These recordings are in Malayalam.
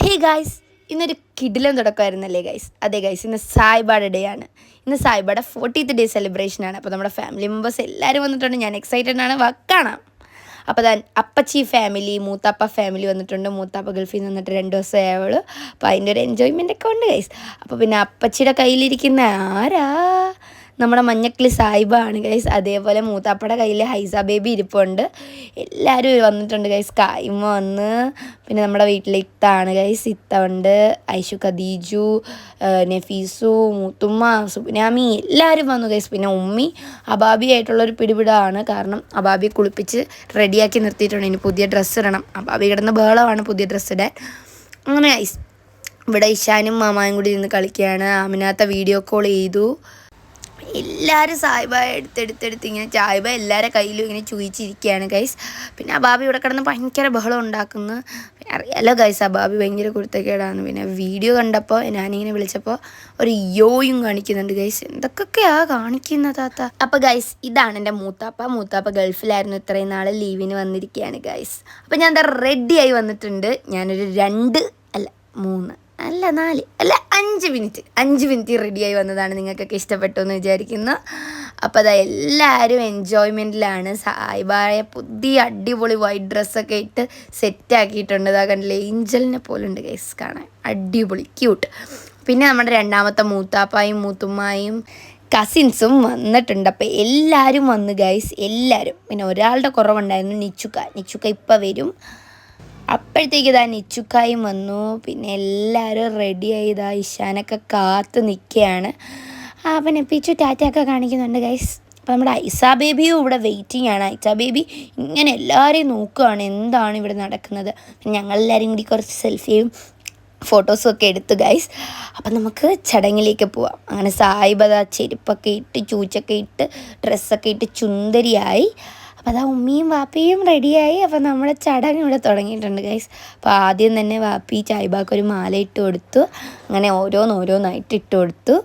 ഹേ ഗൈസ്, ഇന്നൊരു കിടിലം തുടക്കമായിരുന്നല്ലേ ഗൈസ്? അതെ ഗൈസ്, ഇന്ന് സായിബായുടെ ഡേ ആണ്. ഇന്ന് സായിബായുടെ 40th ഡേ സെലിബ്രേഷനാണ്. അപ്പോൾ നമ്മുടെ ഫാമിലി മെമ്പേഴ്സ് എല്ലാവരും വന്നിട്ടുണ്ട്. ഞാൻ എക്സൈറ്റഡ് ആണ്, കാണാം. അപ്പോൾ അപ്പച്ചി ഫാമിലി, മൂത്താപ്പ ഫാമിലി വന്നിട്ടുണ്ട്. മൂത്താപ്പ ഗൾഫിൽ നിന്ന് വന്നിട്ട് 2 ദിവസമേ ആവുള്ളൂ. അപ്പോൾ അതിൻ്റെ ഒരു എൻജോയ്മെൻ്റ് ഒക്കെ ഉണ്ട് ഗൈസ്. അപ്പോൾ പിന്നെ അപ്പച്ചിയുടെ കയ്യിലിരിക്കുന്ന ആരാ? നമ്മുടെ മഞ്ഞക്കിളി സായിബ ആണ് ഗൈസ്. അതേപോലെ മൂത്താപ്പയുടെ കയ്യിൽ ഹൈസ ബേബി ഇരിപ്പുണ്ട്. എല്ലാവരും വന്നിട്ടുണ്ട് ഗൈസ്. കായ്മ വന്ന്, പിന്നെ നമ്മുടെ വീട്ടിൽ ഇത്താണ് ഗൈസ്. ഇത്ത ഉണ്ട്, ഐഷു, ഖദീജു, നഫീസു, മൂത്തുമ്മ, സുബിനാമി എല്ലാവരും വന്നു ഗൈസ്. പിന്നെ ഉമ്മി അബാബിയായിട്ടുള്ളൊരു പിടിപിടാണ്. കാരണം അബാബിയെ കുളിപ്പിച്ച് റെഡിയാക്കി നിർത്തിയിട്ടുണ്ട്. ഇനി പുതിയ ഡ്രസ്സ് ഇടണം. അബാബി കിടന്ന ബഹളമാണ് പുതിയ ഡ്രസ്സ് ഇടാൻ. അങ്ങനെ ഗൈസ്, ഇവിടെ ഇഷാനും മാമായും കൂടി ഇരുന്ന് കളിക്കുകയാണ്. ആമിനാത്ത വീഡിയോ കോൾ ചെയ്തു. എല്ലാവരും സായിബായ എടുത്തെടുത്ത് ഇങ്ങനെ സായിബ എല്ലാവരുടെ കയ്യിലും ഇങ്ങനെ ചൂയിച്ചിരിക്കുകയാണ് ഗൈസ്. പിന്നെ അബാബി ഇവിടെ കിടന്ന് ഭയങ്കര ബഹളം ഉണ്ടാക്കുന്നു. അറിയാലോ ഗൈസ്, അബാബി ഭയങ്കര കുരുത്തക്കേടാണ്. പിന്നെ വീഡിയോ കണ്ടപ്പോൾ ഞാനിങ്ങനെ വിളിച്ചപ്പോൾ ഒരു യോയും കാണിക്കുന്നുണ്ട് ഗൈസ്. എന്തൊക്കെയാ കാണിക്കുന്നത് താത്ത. അപ്പോൾ ഗൈസ്, ഇതാണ് എൻ്റെ മൂത്താപ്പ ഗൾഫിലായിരുന്നു. ഇത്രയും നാൾ ലീവിന് വന്നിരിക്കുകയാണ് ഗൈസ്. അപ്പോൾ ഞാൻ എന്താ റെഡിയായി വന്നിട്ടുണ്ട്. ഞാനൊരു 2 അല്ല 3 അല്ല 4 അല്ല 5 മിനിറ്റ് റെഡിയായി വന്നതാണ്. നിങ്ങൾക്കൊക്കെ ഇഷ്ടപ്പെട്ടു എന്ന് വിചാരിക്കുന്നു. അപ്പോൾ അതാ എല്ലാവരും എൻജോയ്മെൻറ്റിലാണ്. സായിബായ പുതിയ അടിപൊളി വൈറ്റ് ഡ്രസ്സൊക്കെ ഇട്ട് സെറ്റാക്കിയിട്ടുണ്ട്. അതാ കണ്ടില്ലേ, ഏഞ്ചലിനെ പോലെ ഉണ്ട് ഗൈസ് കാണാൻ. അടിപൊളി ക്യൂട്ട്. പിന്നെ നമ്മുടെ രണ്ടാമത്തെ മൂത്താപ്പായും മൂത്തുമ്മായും കസിൻസും വന്നിട്ടുണ്ട്. അപ്പോൾ എല്ലാവരും വന്നു ഗൈസ്, എല്ലാവരും. പിന്നെ ഒരാളുടെ കുറവുണ്ടായിരുന്നു, നിച്ചുക്ക ഇപ്പോൾ വരും. അപ്പോഴത്തേക്ക് ഇതാ നിച്ചുക്കായും വന്നു. പിന്നെ എല്ലാവരും റെഡി ആയതാ ഇഷാനൊക്കെ കാത്ത് നിൽക്കുകയാണ്. പിന്നെ പിച്ചു ടാറ്റയൊക്കെ കാണിക്കുന്നുണ്ട് ഗൈസ്. അപ്പോൾ നമ്മുടെ ഐസ ബേബിയും ഇവിടെ വെയിറ്റിംഗ് ആണ്. ഐസ ബേബി ഇങ്ങനെ എല്ലാവരെയും നോക്കുകയാണ്, എന്താണ് ഇവിടെ നടക്കുന്നത്. ഞങ്ങളെല്ലാവരും കൂടി കുറച്ച് സെൽഫിയും ഫോട്ടോസും ഒക്കെ എടുത്തു ഗൈസ്. അപ്പം നമുക്ക് ചടങ്ങിലേക്ക് പോവാം. അങ്ങനെ സായിബത ചെരുപ്പൊക്കെ ഇട്ട് ചൂച്ചൊക്കെ ഇട്ട് ഡ്രസ്സൊക്കെ ഇട്ട് ചുന്ദരിയായി. അപ്പോൾ അതാ ഉമ്മിയും വാപ്പിയും റെഡിയായി. അപ്പോൾ നമ്മുടെ ചടങ്ങ് ഇവിടെ തുടങ്ങിയിട്ടുണ്ട് ഗൈസ്. അപ്പോൾ ആദ്യം തന്നെ വാപ്പി സായിബാക്കൊരു മാല ഇട്ട് കൊടുത്തു. അങ്ങനെ ഓരോന്നായിട്ട് ഇട്ട് കൊടുത്തു.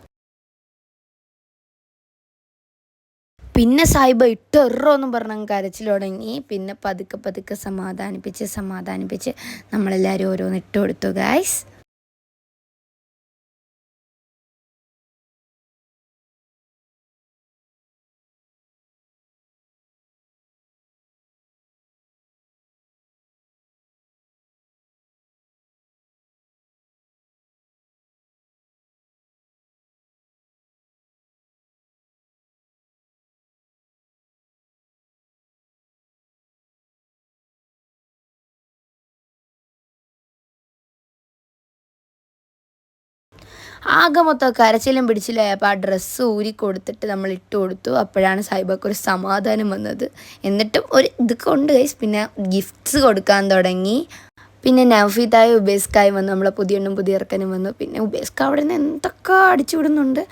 പിന്നെ സായിബ ഇട്ടെറോന്നും പറഞ്ഞ് കരച്ചിൽ തുടങ്ങി. പിന്നെ പതുക്കെ സമാധാനിപ്പിച്ച് നമ്മളെല്ലാവരും ഓരോന്ന് ഇട്ട് കൊടുത്തു ഗൈസ്. ആകെ മൊത്തം കരച്ചിലും പിടിച്ചില്ലായപ്പോൾ ആ ഡ്രസ്സ് ഊരി കൊടുത്തിട്ട് നമ്മൾ ഇട്ട് കൊടുത്തു. അപ്പോഴാണ് സായിബക്ക് ഒരു സമാധാനം വന്നത്. എന്നിട്ടും ഒരു ഇത് കൊണ്ട് ഗൈസ്. പിന്നെ ഗിഫ്റ്റ്സ് കൊടുക്കാൻ തുടങ്ങി. പിന്നെ നൗഫീത്തായും ഉബേസ്കായും വന്നു. നമ്മളെ പുതിയ ഇറക്കനും വന്നു. പിന്നെ ഉബേസ്ക അവിടെ നിന്ന് എന്തൊക്കെ അടിച്ചു വിടുന്നുണ്ട്.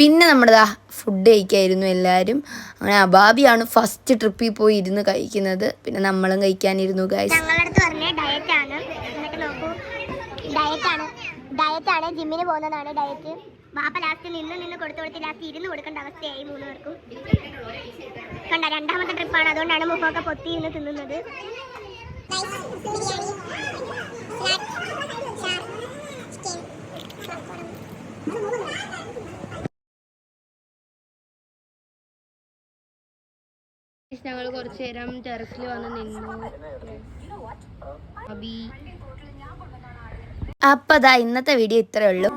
പിന്നെ നമ്മുടെ ഫുഡ് കഴിക്കായിരുന്നു എല്ലാവരും. അങ്ങനെ അബാബിയാണ് ഫസ്റ്റ് ട്രിപ്പിൽ പോയി ഇരുന്ന് കഴിക്കുന്നത്. പിന്നെ നമ്മളും കഴിക്കാനിരുന്നു ഗൈസ്. ഡയറ്റാണ്, ജിമ്മിന് പോകുന്നതാണ് ഡയറ്റ്. വാപ്പ ലാസ്റ്റ് നിന്ന് കൊടുത്ത് ലാസ്റ്റ് ഇരുന്ന് കൊടുക്കേണ്ട അവസ്ഥയായി 3 പേർക്കും. കണ്ട, 2ാമത്തെ ട്രിപ്പാണ്, അതുകൊണ്ടാണ് മുഖമൊക്കെ പൊത്തി ഇരുന്ന് തിന്നുന്നത്. ഞങ്ങൾ കുറച്ചു നേരം ടെറസിൽ വന്ന് നിന്നു. അപ്പോൾ ഇന്നത്തെ വീഡിയോ ഇത്രയേ ഉള്ളൂ.